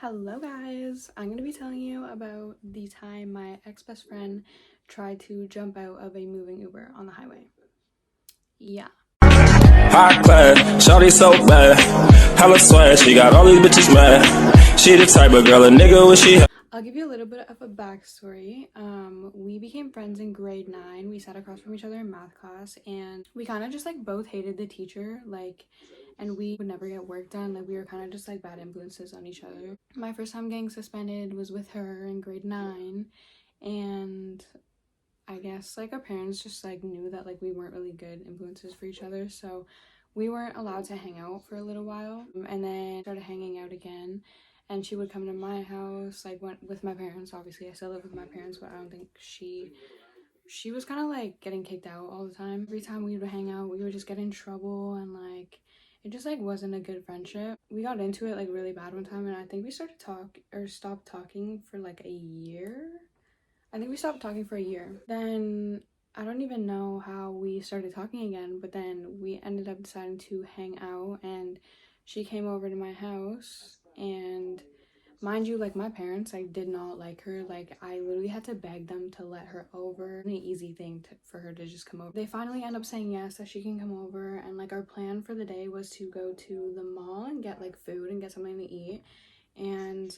Hello guys, I'm going to be telling you about the time my ex-best friend tried to jump out of a moving Uber on the highway. Yeah. High class, shawty so bad. Hella swag, she got all these bitches mad. She the type of girl a nigga wish she. I'll give you a little bit of a backstory. We became friends in grade 9. We sat across from each other in math class and we kind of just like both hated the teacher, and we would never get work done. Like we were kind of just like bad influences on each other. My first time getting suspended was with her in grade 9, and I guess like our parents just like knew that like we weren't really good influences for each other, so we weren't allowed to hang out for a little while, and then started hanging out again. And she would come to my house, like went with my parents. Obviously I still live with my parents, but I don't think she was kind of like getting kicked out all the time. Every time we would hang out we would just get in trouble, and like it just like wasn't a good friendship. We got into it like really bad one time, and I think we stopped talking for like a year. I think we stopped talking for a year. Then I don't even know how we started talking again, but then we ended up deciding to hang out, and she came over to my house. And mind you, like my parents like did not like her. Like I literally had to beg them to let her over. An easy thing for her to just come over. They finally end up saying yes, that she can come over, and like our plan for the day was to go to the mall and get like food and get something to eat. And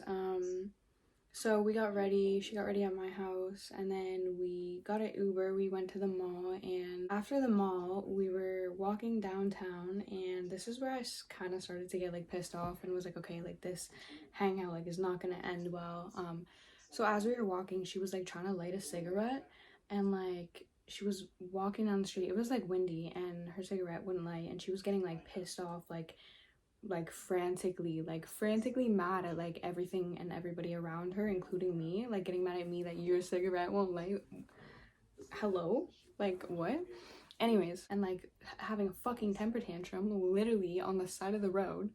so we got ready, she got ready at my house, and then we got an Uber. We went to the mall, and after the mall we were walking downtown, and this is where I kind of started to get like pissed off and was like, okay, like this hangout like is not gonna end well. So as we were walking, she was like trying to light a cigarette, and like she was walking down the street. It was like windy and her cigarette wouldn't light, and she was getting like pissed off, like frantically mad at like everything and everybody around her, including me, like getting mad at me that your cigarette won't light. Hello? Like what? Anyways, and like having a fucking temper tantrum literally on the side of the road.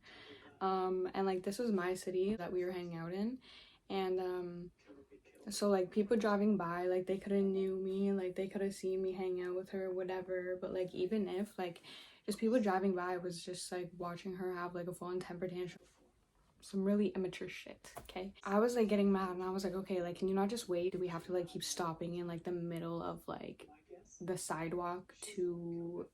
And like this was my city that we were hanging out in, and so like people driving by, like they could have knew me, like they could have seen me hang out with her, whatever. But like even if like just people driving by was just like watching her have like a full-on temper tantrum, some really immature shit. Okay, I was like getting mad, and I was like, okay, like can you not just wait? Do we have to like keep stopping in like the middle of like the sidewalk to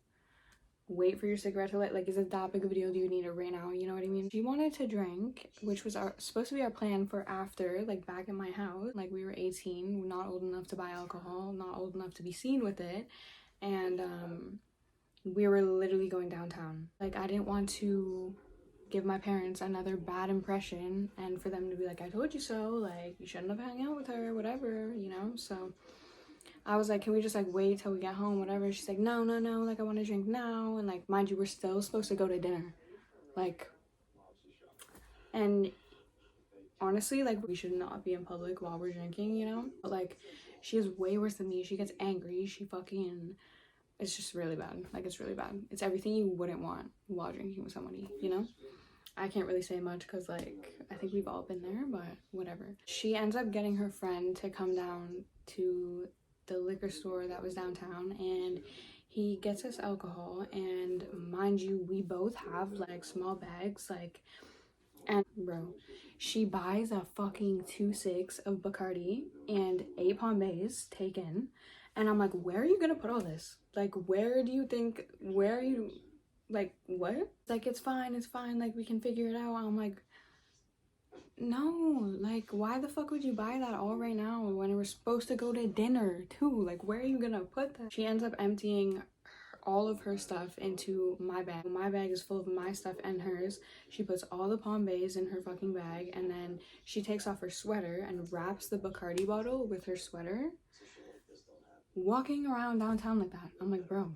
wait for your cigarette to light? Like, is it that big of a deal? Do you need it right now? You know what I mean? She wanted to drink, which was supposed to be our plan for after, like back at my house. Like we were 18, not old enough to buy alcohol, not old enough to be seen with it. And we were literally going downtown. Like I didn't want to give my parents another bad impression, and for them to be like, I told you so, like you shouldn't have hung out with her, whatever, you know. So I was like, can we just like wait till we get home, whatever? She's like, no, no, no, like I want to drink now. And like mind you, we're still supposed to go to dinner, like. And honestly, like we should not be in public while we're drinking, you know. But like she is way worse than me. She gets angry, she fucking, it's just really bad. Like it's really bad. It's everything you wouldn't want while drinking with somebody, you know. I can't really say much because like I think we've all been there, but whatever. She ends up getting her friend to come down to the liquor store that was downtown, and he gets us alcohol. And mind you, we both have like small bags, like, and bro, she buys a fucking 2.6 of Bacardi and 8 Pombeys taken, and I'm like, where are you gonna put all this? Like, where do you think, where are you, like, what? Like, it's fine, like we can figure it out. I'm like, no, like why the fuck would you buy that all right now when we're supposed to go to dinner too? Like where are you gonna put that? She ends up emptying all of her stuff into my bag. My bag is full of my stuff and hers. She puts all the Pombeys in her fucking bag, and then she takes off her sweater and wraps the Bacardi bottle with her sweater, walking around downtown like that. I'm like, bro.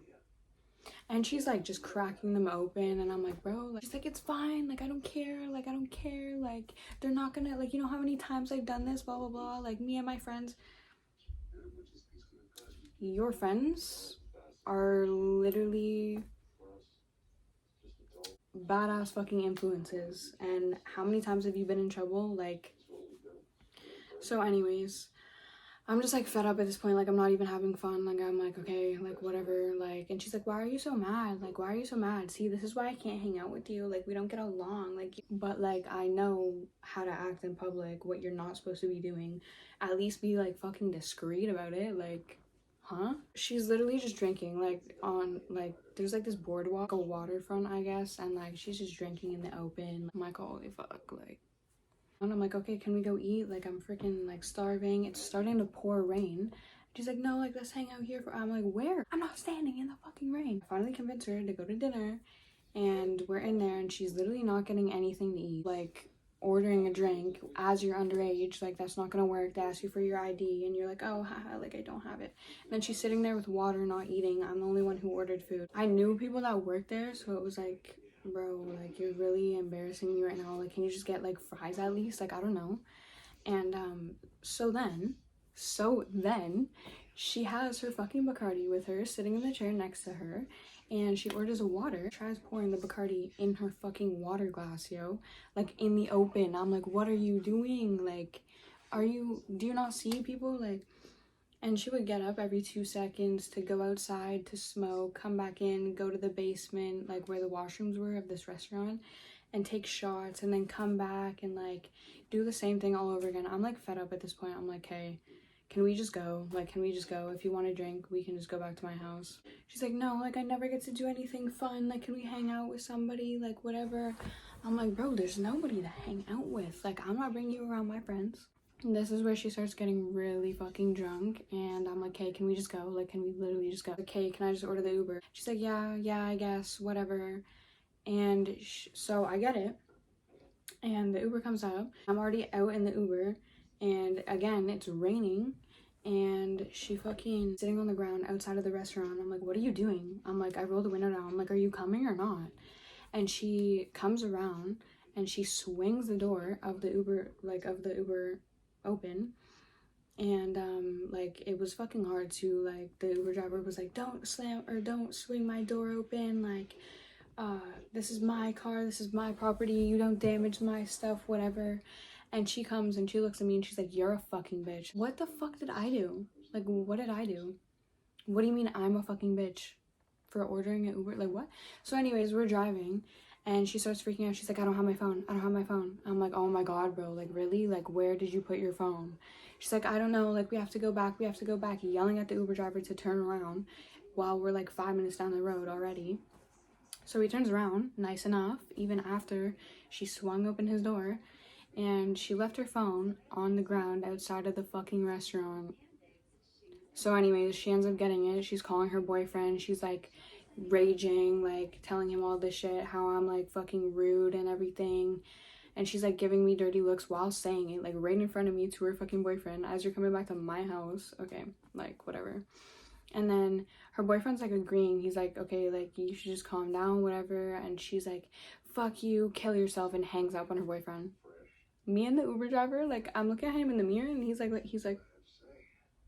And she's like just cracking them open, and I'm like, bro, like, she's like, it's fine, like I don't care, like I don't care, like they're not gonna, like, you know how many times I've done this, blah blah blah, like me and my friends. Your friends are literally badass fucking influences, and how many times have you been in trouble? Like, so anyways, I'm just like fed up at this point. Like I'm not even having fun. Like I'm like, okay, like whatever. Like, and she's like, why are you so mad? Like, why are you so mad? See, this is why I can't hang out with you. Like we don't get along. Like, but like I know how to act in public, what you're not supposed to be doing. At least be like fucking discreet about it. Like, huh? She's literally just drinking like on like there's like this boardwalk, a waterfront, I guess, and like she's just drinking in the open. I'm like, holy fuck, like. And I'm like, okay, can we go eat? Like, I'm freaking like starving. It's starting to pour rain. She's like, no, like, let's hang out here. I'm like, where? I'm not standing in the fucking rain. I finally convinced her to go to dinner, and we're in there, and she's literally not getting anything to eat. Like, ordering a drink as you're underage, like, that's not gonna work. They ask you for your ID, and you're like, oh, haha, like, I don't have it. And then she's sitting there with water, not eating. I'm the only one who ordered food. I knew people that worked there, so it was like, bro, like you're really embarrassing me right now. Like, can you just get like fries at least? Like, I don't know. And so then she has her fucking Bacardi with her sitting in the chair next to her, and she orders a water, tries pouring the Bacardi in her fucking water glass, yo, like in the open. I'm like, what are you doing? Like, do you not see people? Like, and she would get up every 2 seconds to go outside to smoke, come back in, go to the basement, like where the washrooms were of this restaurant, and take shots, and then come back and like do the same thing all over again. I'm like fed up at this point. I'm like, hey, can we just go? Like, can we just go? If you want to drink, we can just go back to my house. She's like, no, like I never get to do anything fun. Like, can we hang out with somebody? Like, whatever. I'm like, bro, there's nobody to hang out with. Like, I'm not bringing you around my friends. This is where she starts getting really fucking drunk, and I'm like, hey, can we just go? Like, can we literally just go? Okay, can I just order the Uber? She's like, yeah, I guess, whatever. And so I get it, and the Uber comes up. I'm already out in the Uber, and again, it's raining, and she fucking sitting on the ground outside of the restaurant. I'm like, what are you doing? I'm like, I rolled the window down. I'm like, are you coming or not? And she comes around, and she swings the door of the Uber, open, and like it was fucking hard to, like, the Uber driver was like, don't swing my door open, like this is my car, this is my property, you don't damage my stuff, whatever. And she comes and she looks at me and she's like, you're a fucking bitch. What the fuck did I do? Like, what did I do? What do you mean I'm a fucking bitch for ordering an Uber? Like, what? So anyways, we're driving, and she starts freaking out. She's like, I don't have my phone. I'm like, oh my god, bro. Like, really? Like, where did you put your phone? She's like, I don't know. Like, we have to go back. Yelling at the Uber driver to turn around while we're like 5 minutes down the road already. So he turns around, nice enough, even after she swung open his door, and she left her phone on the ground outside of the fucking restaurant. So anyways, she ends up getting it. She's calling her boyfriend. She's like raging, like telling him all this shit, how I'm like fucking rude and everything. And she's like giving me dirty looks while saying it, like right in front of me to her fucking boyfriend as you're coming back to my house. Okay, like whatever. And then her boyfriend's like agreeing. He's like, okay, like you should just calm down, whatever. And she's like, fuck you, kill yourself, and hangs up on her boyfriend. Me and the Uber driver, like I'm looking at him in the mirror, and he's like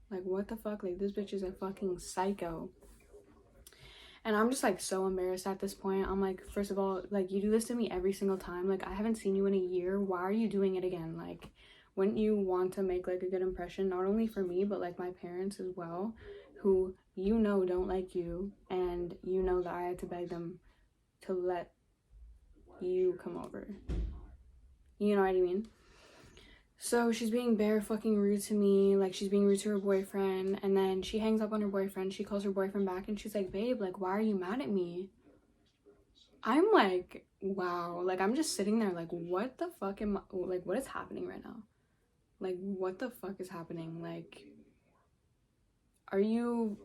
what the fuck? Like, this bitch is a fucking psycho. And I'm just like so embarrassed at this point. I'm like, first of all, like, you do this to me every single time. Like, I haven't seen you in a year. Why are you doing it again? Like, wouldn't you want to make like a good impression, not only for me, but like my parents as well, who you know don't like you, and you know that I had to beg them to let you come over. You know what I mean? So she's being bare fucking rude to me, like she's being rude to her boyfriend, and then she hangs up on her boyfriend. She calls her boyfriend back and she's like, babe, like, why are you mad at me? I'm like, wow, like I'm just sitting there like, what the fuck am I, like, what is happening right now? Like, what the fuck is happening? Like, are you,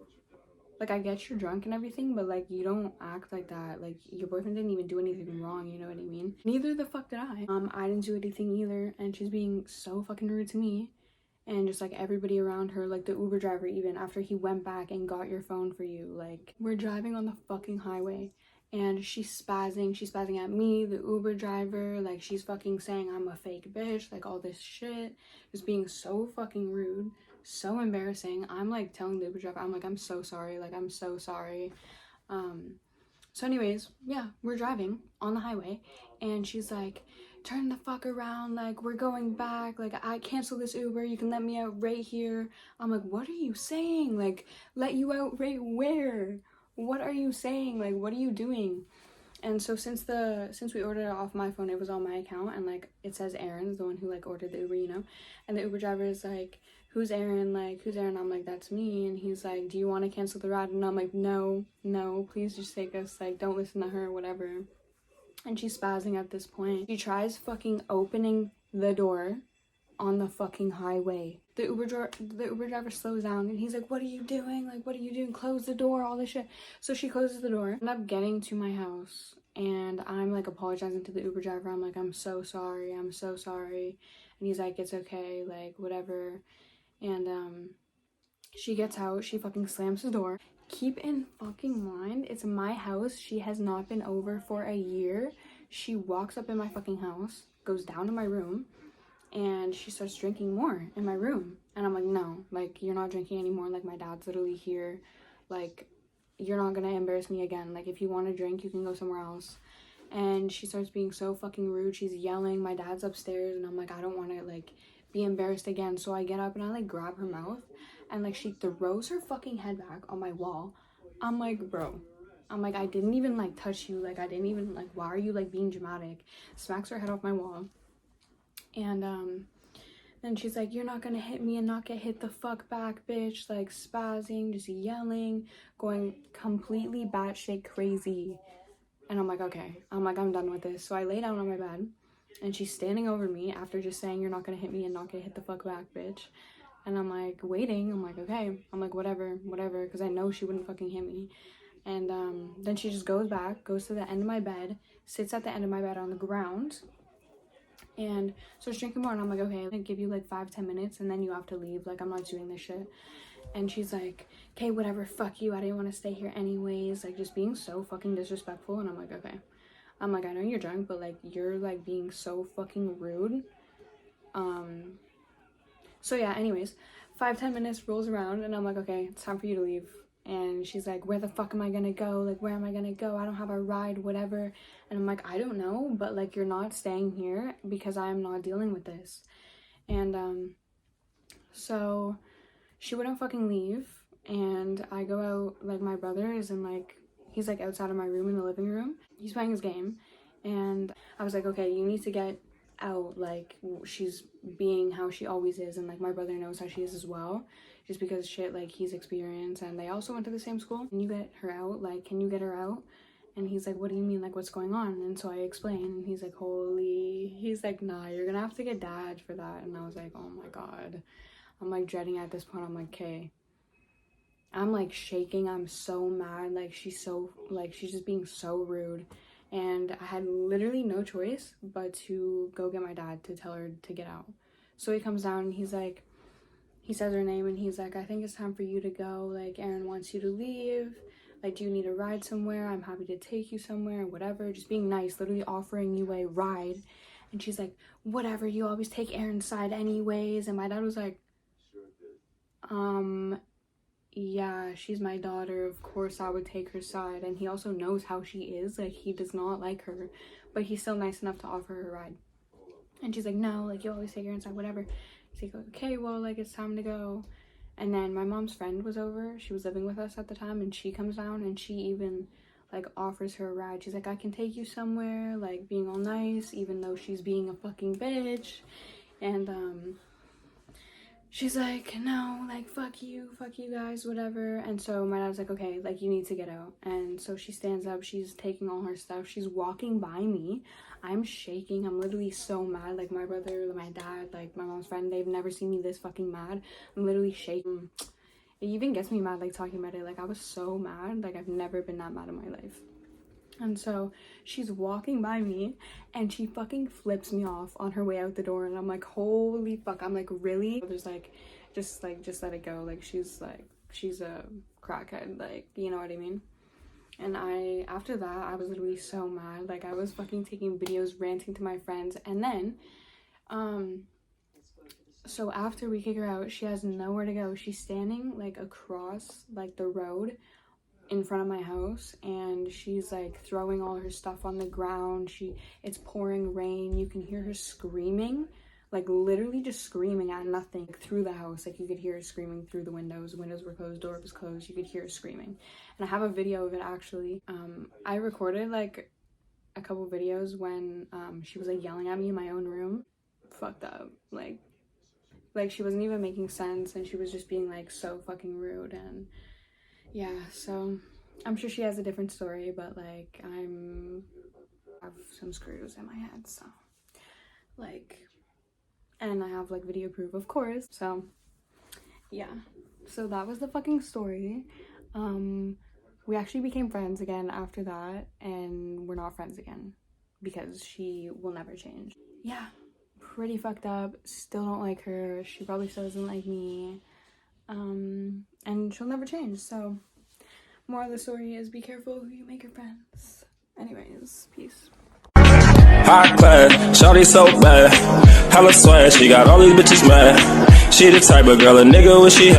like, I get you're drunk and everything, but like you don't act like that. Like, your boyfriend didn't even do anything wrong, you know what I mean? Neither the fuck did I. I didn't do anything either, and she's being so fucking rude to me, and just like everybody around her, like the Uber driver, even after he went back and got your phone for you. Like, we're driving on the fucking highway, and she's spazzing at me, the Uber driver, like she's fucking saying I'm a fake bitch, like all this shit, just being so fucking rude. So embarrassing. I'm like telling the Uber driver, I'm like, I'm so sorry, like I'm so sorry. So anyways, yeah, we're driving on the highway, and she's like, turn the fuck around, like, we're going back, like, I cancel this Uber, you can let me out right here. I'm like, what are you saying? Like, let you out right where? What are you saying? Like, what are you doing? And so since we ordered it off my phone, it was on my account, and like it says Aaron's the one who like ordered the Uber, you know. And the Uber driver is like, who's Aaron? Like, who's Aaron? I'm like, that's me. And he's like, do you want to cancel the ride? And I'm like, no, please just take us, like, don't listen to her, whatever. And she's spazzing at this point. She tries fucking opening the door on the fucking highway. The Uber driver slows down, and he's like, what are you doing? Like, what are you doing? Close the door, all this shit. So she closes the door. I end up getting to my house, and I'm like apologizing to the Uber driver. I'm like, I'm so sorry. And he's like, it's okay, like, whatever. And she gets out, she fucking slams the door. Keep in fucking mind, it's my house. She has not been over for a year. She walks up in my fucking house, goes down to my room, and she starts drinking more in my room. And I'm like, no, like, you're not drinking anymore. Like, my dad's literally here. Like, you're not gonna embarrass me again. Like, if you want to drink, you can go somewhere else. And she starts being so fucking rude. She's yelling. My dad's upstairs, and I'm like, I don't want to, like, be embarrassed again. So I get up and I, like, grab her mouth, and, like, she throws her fucking head back on my wall. I'm like, bro. I'm like, I didn't even, like, touch you. Like, I didn't even, like, why are you, like, being dramatic? Smacks her head off my wall. And then she's like, you're not gonna hit me and not get hit the fuck back, bitch. Like, spazzing, just yelling, going completely batshit crazy. And I'm like, okay. I'm like, I'm done with this. So I lay down on my bed, and she's standing over me after just saying, you're not gonna hit me and not get hit the fuck back, bitch. And I'm like waiting. I'm like, okay. I'm like, whatever, because I know she wouldn't fucking hit me. And then she just goes to the end of my bed, sits at the end of my bed on the ground, and starts drinking more. And I'm like, okay, I'm gonna give you like 5-10 minutes, and then you have to leave. Like, I'm not doing this shit. And she's like, okay, whatever, fuck you, I didn't want to stay here anyways. Like, just being so fucking disrespectful. And I'm like, okay. I'm like, I know you're drunk, but like, you're like being so fucking rude. So yeah, anyways, 5-10 minutes rolls around, and I'm like, okay, it's time for you to leave. And she's like, where the fuck am I gonna go? Like, where am I gonna go? I don't have a ride, whatever. And I'm like, I don't know, but like, you're not staying here because I'm not dealing with this. And so she wouldn't fucking leave. And I go out, like, my brother is in, like, he's like outside of my room in the living room. He's playing his game. And I was like, okay, you need to get out. Like, she's being how she always is, and like, my brother knows how she is as well, just because shit, like, he's experienced, and they also went to the same school. Can you get her out? Like, can you get her out? And he's like, what do you mean? Like, what's going on? And so I explain, and he's like, he's like, nah, you're gonna have to get dad for that. And I was like, oh my god. I'm like dreading at this point. I'm like, okay. I'm like shaking. I'm so mad. Like, she's just being so rude. And I had literally no choice but to go get my dad to tell her to get out. So he comes down, and he's like, he says her name, and he's like, I think it's time for you to go. Like, Aaron wants you to leave. Like, do you need a ride somewhere? I'm happy to take you somewhere, whatever. Just being nice, literally offering you a ride. And she's like, whatever, you always take Aaron's side anyways. And my dad was like, yeah, she's my daughter, of course I would take her side. And he also knows how she is. Like, he does not like her, but he's still nice enough to offer her a ride. And she's like, no, like, you always take Aaron's side, whatever. He's like, okay, well, like, it's time to go. And then my mom's friend was over. She was living with us at the time, and she comes down, and she even, like, offers her a ride. She's like, I can take you somewhere, like, being all nice, even though she's being a fucking bitch. And she's like, no, like, fuck you guys, whatever. And so my dad's like, okay, like, you need to get out. And so she stands up, she's taking all her stuff, she's walking by me. I'm shaking, I'm literally so mad. Like, my brother, my dad, like, my mom's friend, they've never seen me this fucking mad. I'm literally shaking. It even gets me mad, like, talking about it. Like, I was so mad. Like, I've never been that mad in my life. And so she's walking by me, and she fucking flips me off on her way out the door. And I'm like, holy fuck. I'm like, really? There's like, just let it go. Like, she's a crackhead, like, you know what I mean? And after that, I was literally so mad. Like, I was fucking taking videos, ranting to my friends. And then, so after we kick her out, she has nowhere to go. She's standing, like, across, like, the road in front of my house, and she's like throwing all her stuff on the ground. It's pouring rain. You can hear her screaming, like literally just screaming at nothing through the house. Like you could hear her screaming through the windows. Windows were closed, door was closed. You could hear her screaming. And I have a video of it actually. I recorded like a couple videos when she was like yelling at me in my own room. Fucked up. Like she wasn't even making sense, and she was just being like so fucking rude. And yeah, so I'm sure she has a different story, but like I have some screws in my head, so like, and I have like video proof, of course. So yeah, so that was the fucking story. We actually became friends again after that, and we're not friends again because she will never change. Yeah, pretty fucked up. Still don't like her. She probably still doesn't like me. And she'll never change. So moral of the story is be careful who you make your friends. Anyways, peace. High class, shawty so bad. Hella swag, she got all these bitches mad. She the type of girl a nigga wish she